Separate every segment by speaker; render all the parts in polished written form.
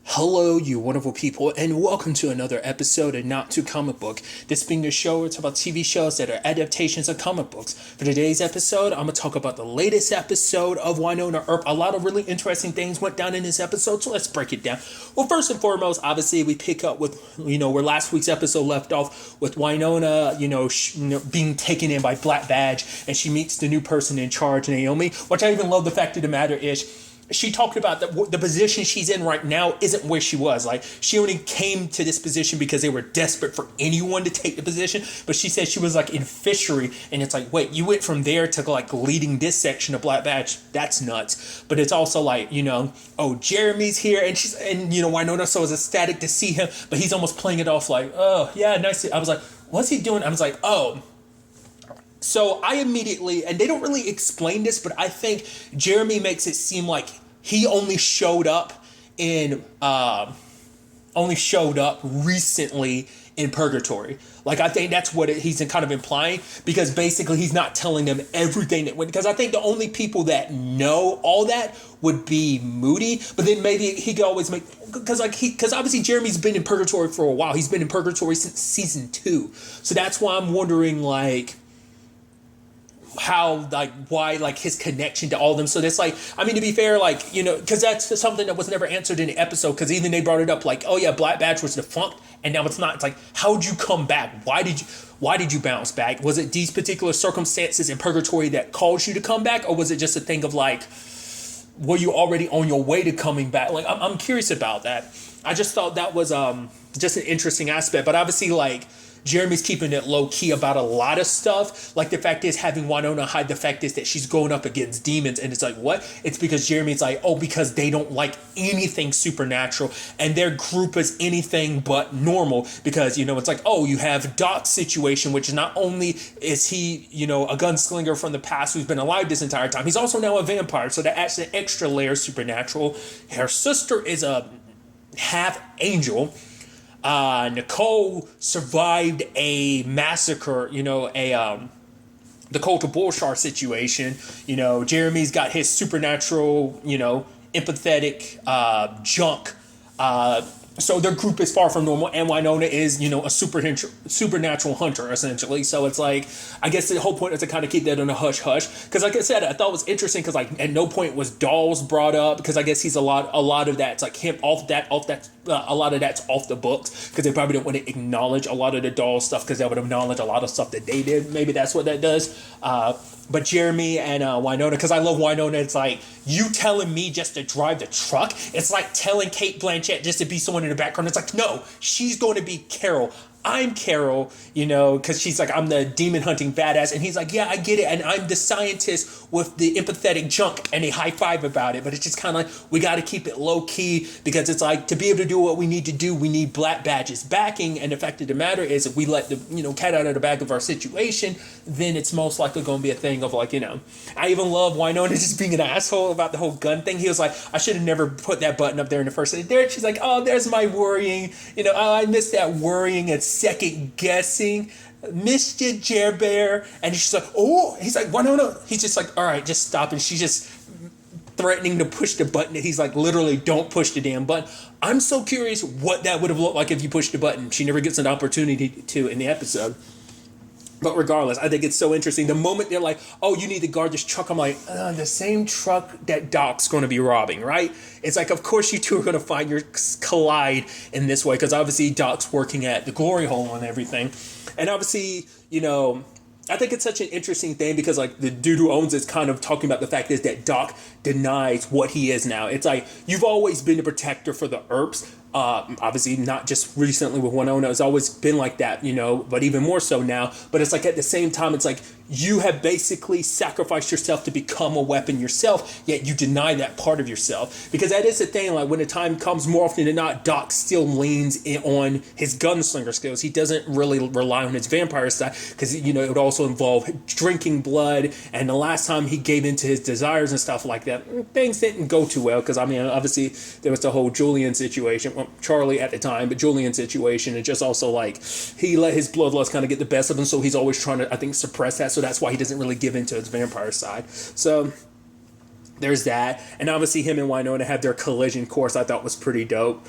Speaker 1: Hello, you wonderful people, and welcome to another episode of Not Too Comic Book. This being a show where it's about TV shows that are adaptations of comic books. For today's episode, I'm going to talk about the latest episode of Wynonna Earp. A lot of really interesting things went down in this episode, so let's break it down. Well, first and foremost, obviously, we pick up with, where last week's episode left off with Wynonna, being taken in by Black Badge, and she meets the new person in charge, Naomi, which I even love. The fact of the matter is, she talked about the position she's in right now isn't where she was. Like, she only came to this position because they were desperate for anyone to take the position. But she said she was like in fishery, and it's like, wait, you went from there to like leading this section of Black Badge? That's nuts. But it's also like, oh, Jeremy's here, and Wynonna so is ecstatic to see him, but he's almost playing it off like, oh yeah, nice. I was like, what's he doing? I was like, oh. So I immediately, and they don't really explain this, but I think Jeremy makes it seem like he only showed up recently in purgatory. Like, I think that's what he's kind of implying, because basically he's not telling them everything that went, because I think the only people that know all that would be Moody, but then maybe he could always make, because obviously Jeremy's been in purgatory for a while. He's been in purgatory since season 2. So that's why I'm wondering, like, how, like, why, like, his connection to all of them. So that's like, I mean, to be fair, like, because that's something that was never answered in the episode, because even they brought it up like, oh yeah, Black Badge was defunct and now it's not. It's like, how'd you come back? Why did you bounce back? Was it these particular circumstances in purgatory that caused you to come back, or was it just a thing of like, were you already on your way to coming back? Like, I'm curious about that. I just thought that was just an interesting aspect. But obviously, like, Jeremy's keeping it low key about a lot of stuff. Like, the fact is, having Wynonna hide the fact is that she's going up against demons, and it's like, what? It's because Jeremy's like, oh, because they don't like anything supernatural, and their group is anything but normal. Because, it's like, oh, you have Doc's situation, which not only is he, a gunslinger from the past who's been alive this entire time, he's also now a vampire, so that adds an extra layer of supernatural. Her sister is a half angel. Nicole survived a massacre, the cult of Bullshar situation. Jeremy's got his supernatural, empathetic junk. So their group is far from normal, and Wynonna is, a supernatural hunter, essentially. So it's like, I guess the whole point is to kind of keep that on a hush-hush. Because like I said, I thought it was interesting, because like at no point was dolls brought up, because I guess he's a lot of that's like him a lot of that's off the books, because they probably don't want to acknowledge a lot of the doll stuff, because they would acknowledge a lot of stuff that they did. Maybe that's what that does. But Jeremy and Wynonna, because I love Wynonna, it's like, you telling me just to drive the truck? It's like telling Kate Blanchett just to be someone in the background. It's like, no, she's going to be Carol. I'm Carol, because she's like, I'm the demon hunting badass. And he's like, yeah, I get it. And I'm the scientist with the empathetic junk. And they high five about it. But it's just kind of like, we got to keep it low key, because it's like, to be able to do what we need to do, we need Black Badge's backing. And the fact of the matter is, if we let the, cat out of the bag of our situation, then it's most likely going to be a thing of like, I even love Wynonna just being an asshole about the whole gun thing. He was like, I should have never put that button up there in the first place. There, she's like, oh, there's my worrying. Oh, I miss that worrying and second guessing. Missed you, Jer Bear. And she's like, oh, he's like, Wynonna. He's just like, all right, just stop. And she's just threatening to push the button. He's like, literally, don't push the damn button. I'm so curious what that would have looked like if you pushed the button. She never gets an opportunity to in the episode. But regardless, I think it's so interesting. The moment they're like, oh, you need to guard this truck, I'm like, the same truck that Doc's going to be robbing, right? It's like, of course you two are going to find your collide in this way, because obviously Doc's working at the glory hole and everything. And obviously, I think it's such an interesting thing, because like the dude who owns it's kind of talking about the fact is that Doc denies what he is now. It's like, you've always been a protector for the Earps. Obviously not just recently with Wynonna, it's always been like that, but even more so now. But it's like, at the same time, it's like, you have basically sacrificed yourself to become a weapon yourself, yet you deny that part of yourself. Because that is the thing, like, when the time comes, more often than not, Doc still leans in on his gunslinger skills. He doesn't really rely on his vampire side, because, it would also involve drinking blood, and the last time he gave into his desires and stuff like that, things didn't go too well, because, I mean, obviously, there was the whole Julian situation, well, Charlie at the time, but Julian situation, and just also, like, he let his bloodlust kind of get the best of him, so he's always trying to, I think, suppress that, so that's why he doesn't really give into his vampire side. So there's that. And obviously him and Wynonna have their collision course I thought was pretty dope.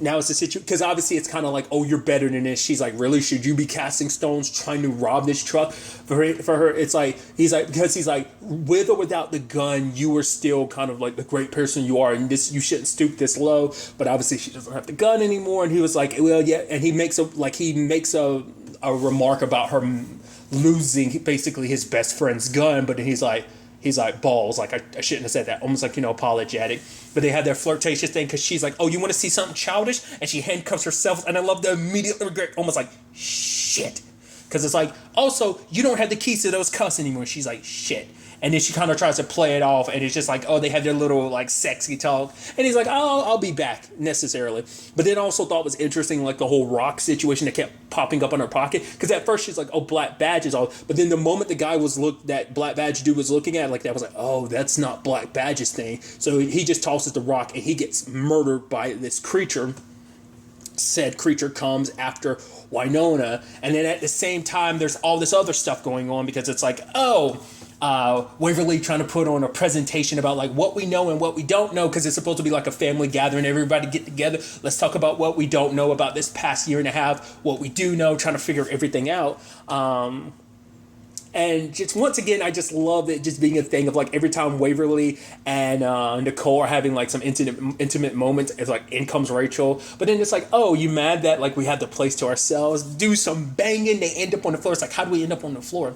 Speaker 1: Now it's a situation, because obviously it's kind of like, oh, you're better than this. She's like, really? Should you be casting stones trying to rob this truck? For her, it's like, because he's like, with or without the gun, you are still kind of like the great person you are, and this, you shouldn't stoop this low. But obviously she doesn't have the gun anymore. And he was like, well, yeah. And he makes a remark about her losing basically his best friend's gun. But then he's like, balls, like I shouldn't have said that, almost like, apologetic. But they have their flirtatious thing, because she's like, oh, you want to see something childish? And she handcuffs herself, and I love the immediate regret, almost like, shit. Because it's like, also, you don't have the keys to those cuffs anymore. She's like, shit. And then she kind of tries to play it off, and it's just like, oh, they have their little, like, sexy talk. And he's like, oh, I'll be back, necessarily. But then also thought was interesting, like, the whole rock situation that kept popping up in her pocket. Because at first she's like, oh, Black Badge is all. But then the moment the guy that Black Badge dude was looking at, like, that was like, oh, that's not Black Badge's thing. So he just tosses the rock, and he gets murdered by this creature. Said creature comes after Wynonna. And then at the same time, there's all this other stuff going on, because it's like, oh, Waverly trying to put on a presentation about like what we know and what we don't know, because it's supposed to be like a family gathering, everybody get together, let's talk about what we don't know about this past year and a half, what we do know, trying to figure everything out. And just once again, I just love it just being a thing of like every time Waverly and Nicole are having like some intimate moments, it's like in comes Rachel. But then it's like, oh, you mad that like we had the place to ourselves, do some banging, they end up on the floor. It's like, how do we end up on the floor?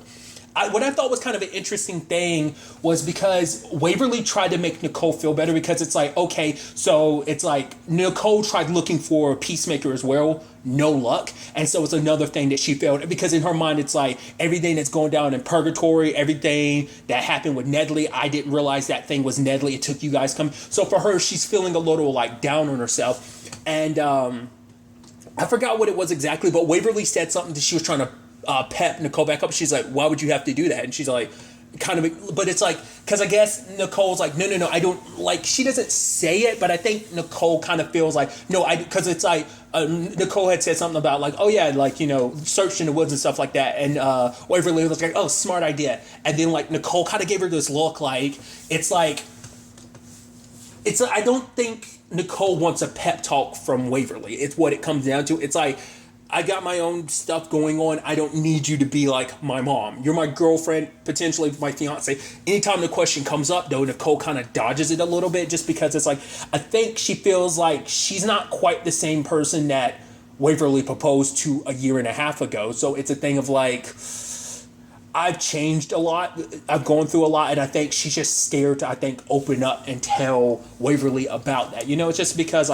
Speaker 1: What I thought was kind of an interesting thing was because Waverly tried to make Nicole feel better, because it's like, okay, so it's like Nicole tried looking for Peacemaker as well, no luck. And so it's another thing that she failed, because in her mind, it's like everything that's going down in purgatory, everything that happened with Nedley, I didn't realize that thing was Nedley. It took you guys coming. So for her, she's feeling a little like down on herself. And I forgot what it was exactly, but Waverly said something that she was trying to pep Nicole back up. She's like, why would you have to do that? And she's like, kind of, but it's like, because I guess Nicole's like, no, I don't, like, she doesn't say it, but I think Nicole kind of feels like, no, because it's like, Nicole had said something about like, oh yeah, like, searched in the woods and stuff like that, and Waverly was like, oh, smart idea. And then like Nicole kind of gave her this look like, I don't think Nicole wants a pep talk from Waverly. It's what it comes down to. It's like, I got my own stuff going on. I don't need you to be like my mom. You're my girlfriend, potentially my fiance. Anytime the question comes up, though, Nicole kind of dodges it a little bit, just because it's like, I think she feels like she's not quite the same person that Waverly proposed to a year and a half ago. So it's a thing of like, I've changed a lot. I've gone through a lot, and I think she's just scared to, I think, open up and tell Waverly about that. It's just because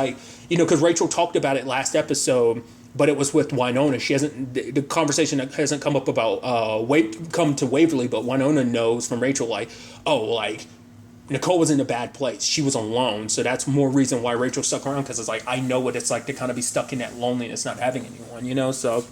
Speaker 1: because Rachel talked about it last episode, but it was with Wynonna. She hasn't, the conversation hasn't come up about come to Waverly, but Wynonna knows from Rachel, like, oh, like, Nicole was in a bad place. She was alone, so that's more reason why Rachel stuck around, because it's like, I know what it's like to kind of be stuck in that loneliness, not having anyone, so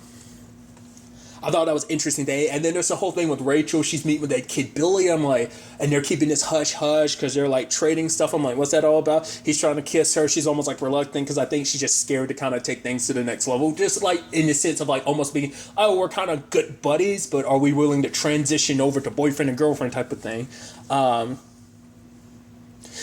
Speaker 1: I thought that was interesting. And then there's the whole thing with Rachel. She's meeting with that kid Billy. I'm like, and they're keeping this hush hush because they're like trading stuff. I'm like, what's that all about? He's trying to kiss her. She's almost like reluctant, because I think she's just scared to kind of take things to the next level. Just like in the sense of like almost being, oh, we're kind of good buddies, but are we willing to transition over to boyfriend and girlfriend type of thing?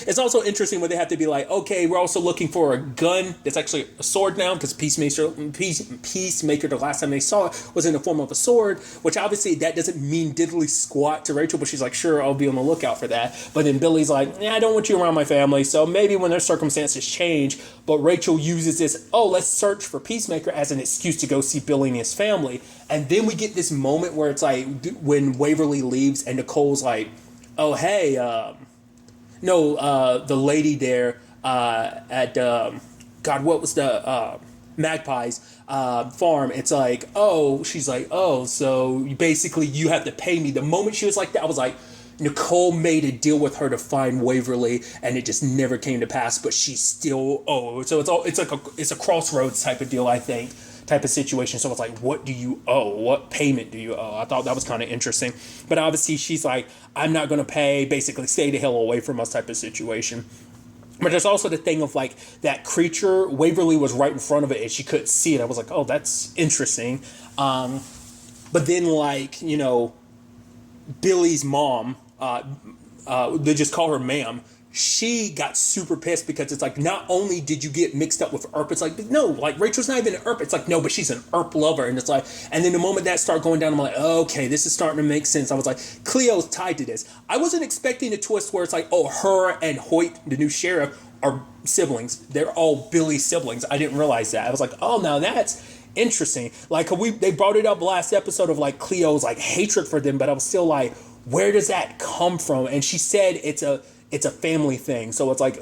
Speaker 1: It's also interesting when they have to be like, okay, we're also looking for a gun that's actually a sword now, because Peacemaker, the last time they saw it, was in the form of a sword, which obviously that doesn't mean diddly squat to Rachel, but she's like, sure, I'll be on the lookout for that. But then Billy's like, I don't want you around my family, so maybe when their circumstances change. But Rachel uses this, oh, let's search for Peacemaker as an excuse to go see Billy and his family. And then we get this moment where it's like, when Waverly leaves and Nicole's like, oh, hey, the lady there at God, what was the Magpie's farm? It's like, oh, she's like, oh, so basically you have to pay me. The moment she was like that, I was like, Nicole made a deal with her to find Waverly, and it just never came to pass. But she's still so it's a crossroads type of deal, I think. Type of situation. So it's like, what do you owe? What payment do you owe? I thought that was kind of interesting. But obviously she's like, I'm not going to pay, basically stay the hell away from us type of situation. But there's also the thing of like that creature, Waverly was right in front of it and she couldn't see it. I was like, oh, that's interesting. But then like, Billy's mom, they just call her ma'am. She got super pissed because it's like, not only did you get mixed up with Earp, it's like, no, like Rachel's not even an Earp. It's like, no, but she's an Earp lover. And it's like, and then the moment that started going down, I'm like, okay, this is starting to make sense. I was like, Cleo's tied to this. I wasn't expecting a twist where it's like, oh, her and Hoyt, the new sheriff, are siblings. They're all Billy's siblings. I didn't realize that. I was like, oh, now that's interesting. Like, they brought it up last episode of like Cleo's like hatred for them, but I was still like, where does that come from? And she said it's a family thing. So it's like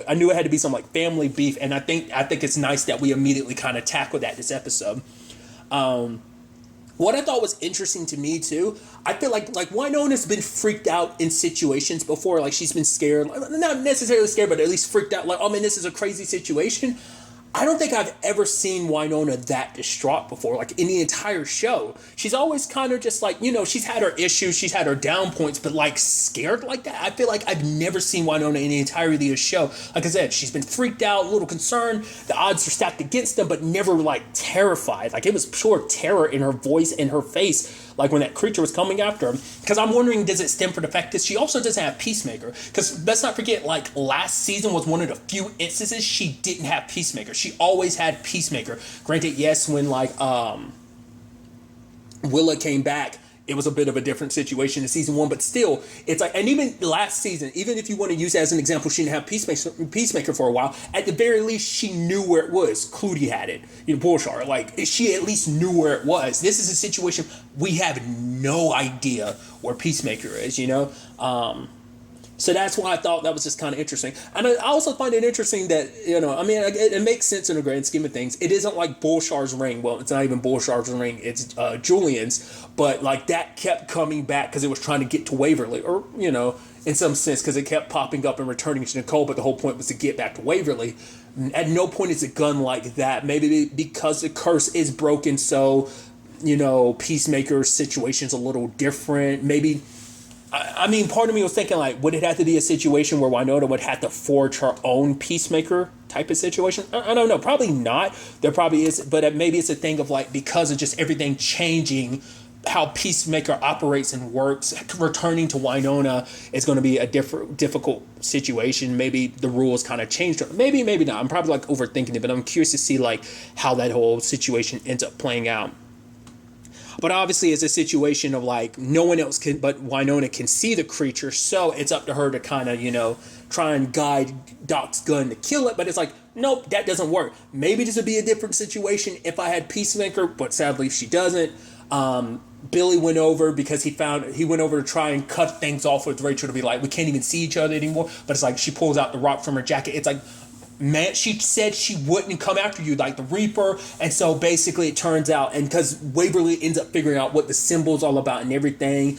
Speaker 1: I knew it had to be some like family beef. And I think it's nice that we immediately kind of tackled that this episode. What I thought was interesting to me too, I feel like Wynonna's been freaked out in situations before. Like, she's been scared, not necessarily scared, but at least freaked out. Like, oh man, this is a crazy situation. I don't think I've ever seen Wynonna that distraught before, like in the entire show. She's always kind of just like, she's had her issues, she's had her down points, but like scared like that, I feel like I've never seen Wynonna in the entirety of the show. Like I said, she's been freaked out, a little concerned, the odds are stacked against them, but never like terrified. Like, it was pure terror in her voice and her face, like when that creature was coming after him. Because I'm wondering, does it stem from the fact that she also doesn't have Peacemaker? Because let's not forget, like, last season was one of the few instances she didn't have Peacemaker. She always had Peacemaker. Granted, yes, when like Willa came back, it was a bit of a different situation in season 1, but still, it's like, and even last season, even if you want to use it as an example, she didn't have Peacemaker for a while. At the very least, she knew where it was. Clooney had it. Bullshar, like, she at least knew where it was. This is a situation we have no idea where Peacemaker is, So that's why I thought that was just kind of interesting. And I also find it interesting that, it makes sense in the grand scheme of things. It isn't like Bullshar's ring. Well, it's not even Bullshar's ring. It's Julian's. But, like, that kept coming back because it was trying to get to Waverly. Or, in some sense, because it kept popping up and returning to Nicole. But the whole point was to get back to Waverly. At no point is a gun like that. Maybe because the curse is broken, so, Peacemaker's situation's a little different. Maybe... I mean, part of me was thinking, like, would it have to be a situation where Wynonna would have to forge her own Peacemaker type of situation? I don't know. Probably not. There probably is. But maybe it's a thing of, like, because of just everything changing, how Peacemaker operates and works, returning to Wynonna is going to be a difficult situation. Maybe the rules kind of changed. Maybe not. I'm probably, like, overthinking it. But I'm curious to see, like, how that whole situation ends up playing out. But obviously, it's a situation of, like, no one else but Wynonna can see the creature, so it's up to her to kind of, try and guide Doc's gun to kill it. But it's like, nope, that doesn't work. Maybe this would be a different situation if I had Peacemaker, but sadly she doesn't. Billy went over because he went over to try and cut things off with Rachel to be like, we can't even see each other anymore. But it's like, she pulls out the rock from her jacket. It's like, man, she said she wouldn't come after you, like the Reaper. And so basically it turns out, and because Waverly ends up figuring out what the symbol's all about and everything,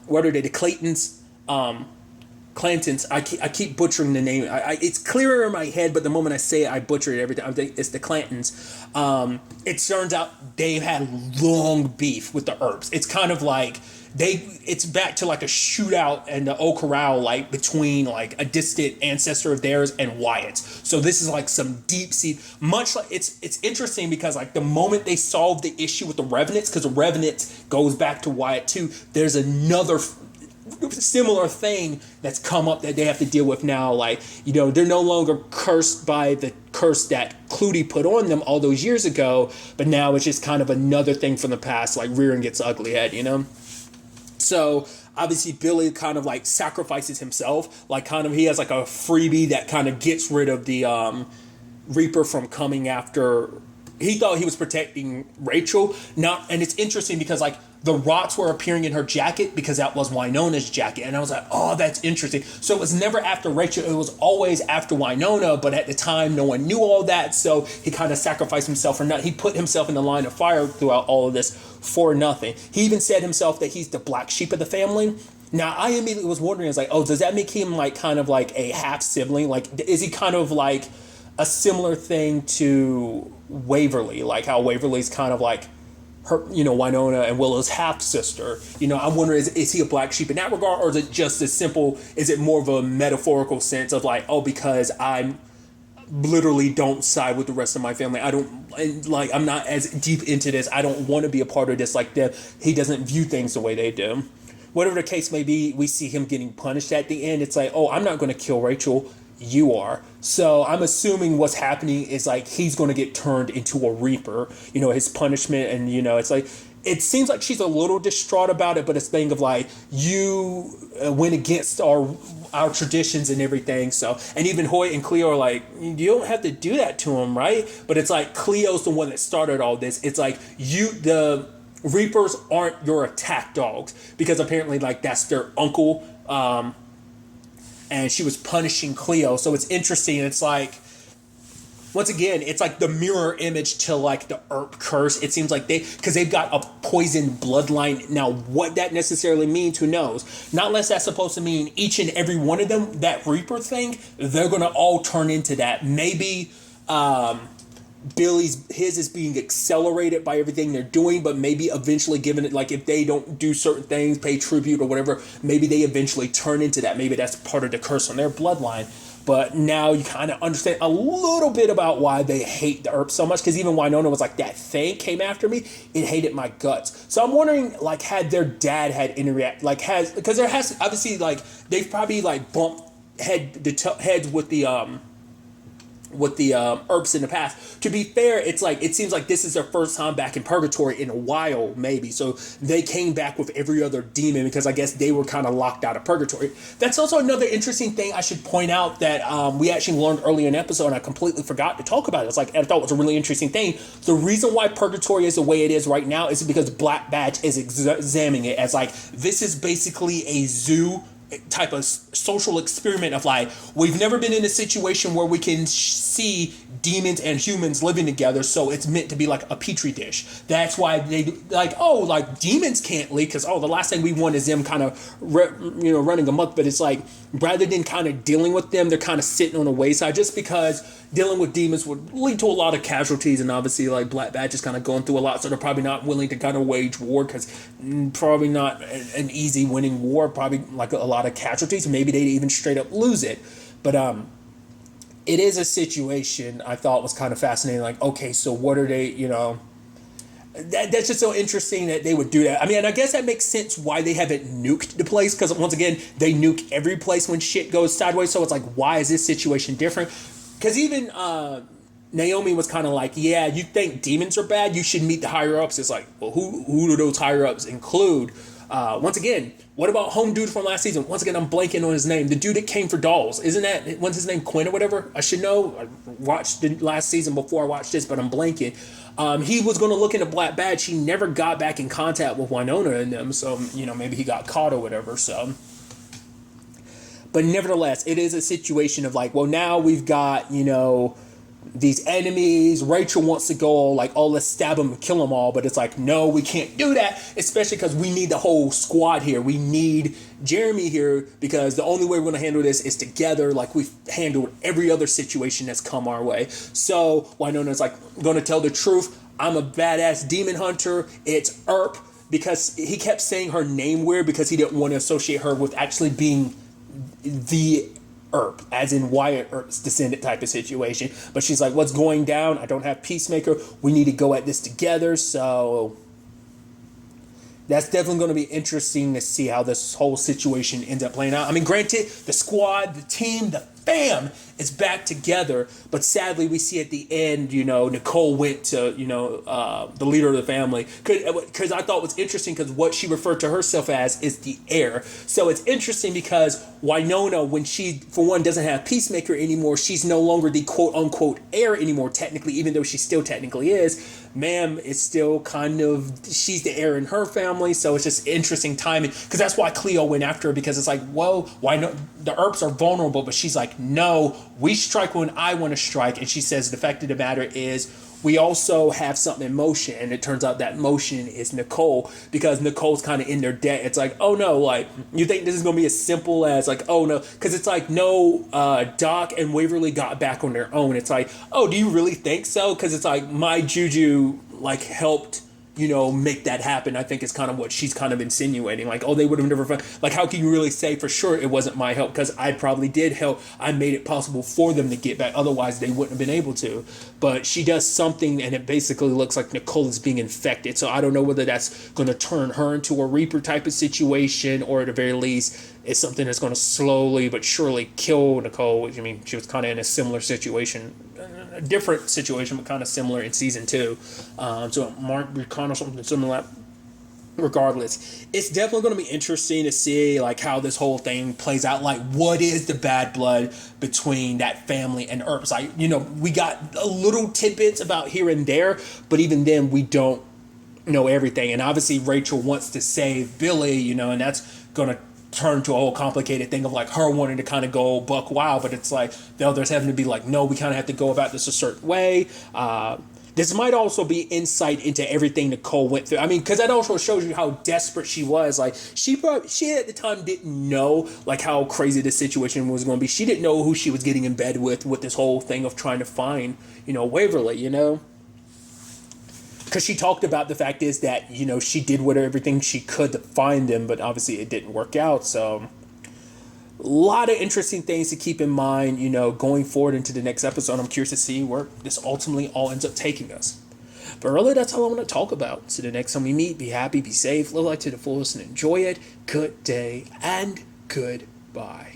Speaker 1: what are they, the Clantons, I keep butchering the name. It's clearer in my head, but the moment I say it, I butcher it every time. It's the Clantons. It turns out they've had long beef with the Earps. It's kind of like, it's back to like a shootout in the Old Corral, like between like a distant ancestor of theirs and Wyatt's. So this is like some deep sea, much like it's interesting because like the moment they solve the issue with the Revenants, because the Revenants goes back to Wyatt too, there's another similar thing that's come up that they have to deal with now. Like, they're no longer cursed by the curse that Clooney put on them all those years ago, but now it's just kind of another thing from the past, like rearing its ugly head, So obviously Billy kind of like sacrifices himself, like kind of he has like a freebie that kind of gets rid of the Reaper from coming after. He thought he was protecting Rachel. Now, and it's interesting because like the rots were appearing in her jacket because that was Wynonna's jacket. And I was like, oh, that's interesting. So it was never after Rachel. It was always after Wynonna. But at the time, no one knew all that. So he kind of sacrificed himself for nothing. He put himself in the line of fire throughout all of this for nothing. He even said himself that he's the black sheep of the family. Now, I immediately was wondering, I was like, oh, does that make him like kind of like a half sibling? Like, is he kind of like a similar thing to Waverly? Like how Waverly's kind of like her, Wynonna and Willow's half sister. I'm wondering, is he a black sheep in that regard, or is it just as simple? Is it more of a metaphorical sense of like, oh, because I'm literally don't side with the rest of my family. I'm not as deep into this. I don't want to be a part of this. Like that, he doesn't view things the way they do. whatever the case may be, we see him getting punished at the end. It's like, oh, I'm not going to kill Rachel. You are. So I'm assuming what's happening is like he's going to get turned into a Reaper, his punishment. And, it's like, it seems like she's a little distraught about it, but it's thing of like, you went against our traditions and everything. So, and even Hoyt and Cleo are like, you don't have to do that to him, right? But it's like Cleo's the one that started all this. It's like the Reapers aren't your attack dogs, because apparently like that's their uncle, and she was punishing Cleo. So it's interesting. It's like, once again, it's like the mirror image to like the Earp curse. It seems like because they've got a poisoned bloodline. Now, what that necessarily means, who knows? Not unless that's supposed to mean each and every one of them, that Reaper thing, they're going to all turn into that. Maybe his is being accelerated by everything they're doing, but maybe eventually given it, like if they don't do certain things, pay tribute or whatever, maybe they eventually turn into that. Maybe that's part of the curse on their bloodline. But now you kind of understand a little bit about why they hate the Earp so much, because even Wynonna was like, that thing came after me, it hated my guts. So I'm wondering, like, had their dad had any because there has obviously, like, they've probably like bumped heads with the Earps in the past. To be fair, it's like, it seems like this is their first time back in purgatory in a while, maybe. So they came back with every other demon because I guess they were kind of locked out of purgatory. That's also another interesting thing I should point out that we actually learned earlier in the episode, and I completely forgot to talk about it. It's like, I thought it was a really interesting thing. The reason why purgatory is the way it is right now is because Black Badge is examining it as like, this is basically a zoo type of social experiment of like, we've never been in a situation where we can see demons and humans living together, so it's meant to be like a petri dish. That's why they like, oh, like demons can't leave because, oh, the last thing we want is them kind of running amok. But it's like, rather than kind of dealing with them, they're kind of sitting on the wayside, just because dealing with demons would lead to a lot of casualties, and obviously like Black Badge is kind of going through a lot, so they're probably not willing to kind of wage war, because probably not an easy winning war, probably like a lot of casualties. Maybe they'd even straight up lose it. But it is a situation I thought was kind of fascinating. Like, okay, so what are they, that's just so interesting that they would do that. I mean, and I guess that makes sense why they haven't nuked the place, because once again, they nuke every place when shit goes sideways. So it's like, why is this situation different? Because even Naomi was kind of like, yeah, you think demons are bad, you should meet the higher ups. It's like, well, who do those higher ups include? Once again, what about home dude from last season? Once again, I'm blanking on his name. The dude that came for dolls. What's his name, Quinn or whatever? I should know. I watched the last season before I watched this, but I'm blanking. He was going to look into Black Badge. He never got back in contact with Wynonna and them, so, maybe he got caught or whatever, so. But nevertheless, it is a situation of like, well, now we've got, these enemies. Rachel wants to go like, oh, let's stab them and kill them all. But it's like, no, we can't do that, especially because we need the whole squad here. We need Jeremy here, because the only way we're going to handle this is together, like we've handled every other situation that's come our way. So Wynonna's like, going to tell the truth. I'm a badass demon hunter. It's Earp, because he kept saying her name weird because he didn't want to associate her with actually being the Earp, as in Wyatt Earp's descendant type of situation. But she's like, what's going down? I don't have Peacemaker. We need to go at this together. So that's definitely going to be interesting to see how this whole situation ends up playing out. I mean, granted, the squad, the team, the fam is back together, but sadly we see at the end, Nicole went to, the leader of the family, because I thought was interesting, because what she referred to herself as is the heir. So it's interesting because Wynonna, when she, for one, doesn't have Peacemaker anymore, she's no longer the quote-unquote heir anymore, technically, even though she still technically is. Ma'am is still kind of, she's the heir in her family, so it's just interesting timing, because that's why Cleo went after her, because it's like, well, why not? The Earps are vulnerable, but she's like, no, we strike when I want to strike. And she says the fact of the matter is, we also have something in motion, and it turns out that motion is Nicole, because Nicole's kind of in their debt. It's like, oh no, like, you think this is going to be as simple as like, oh no, because it's like, no, Doc and Waverly got back on their own. It's like, oh, do you really think so? Because it's like, my juju like helped, make that happen. I think is kind of what she's kind of insinuating. Like, oh, they would have never found. Like, how can you really say for sure it wasn't my help? Because I probably did help. I made it possible for them to get back. Otherwise, they wouldn't have been able to. But she does something, and it basically looks like Nicole is being infected. So I don't know whether that's going to turn her into a Reaper type of situation, or at the very least, it's something that's going to slowly but surely kill Nicole. I mean, she was kind of in a similar situation, a different situation, but kind of similar in season 2. So Mark Buchanan, something similar. Regardless, it's definitely going to be interesting to see like how this whole thing plays out. Like, what is the bad blood between that family and Earps? Like, we got a little tidbits about here and there, but even then, we don't know everything. And obviously, Rachel wants to save Billy, and that's going to turn to a whole complicated thing of like her wanting to kind of go buck wild, but it's like the others having to be like, no, we kind of have to go about this a certain way. This might also be insight into everything Nicole went through. I mean, because that also shows you how desperate she was. Like, she at the time didn't know like how crazy the situation was going to be. She didn't know who she was getting in bed with this whole thing of trying to find, Waverly, Because she talked about the fact is that, she did everything she could to find them, but obviously it didn't work out. So a lot of interesting things to keep in mind, going forward into the next episode. I'm curious to see where this ultimately all ends up taking us. But really, that's all I want to talk about. So the next time we meet, be happy, be safe, live life to the fullest, and enjoy it. Good day and goodbye.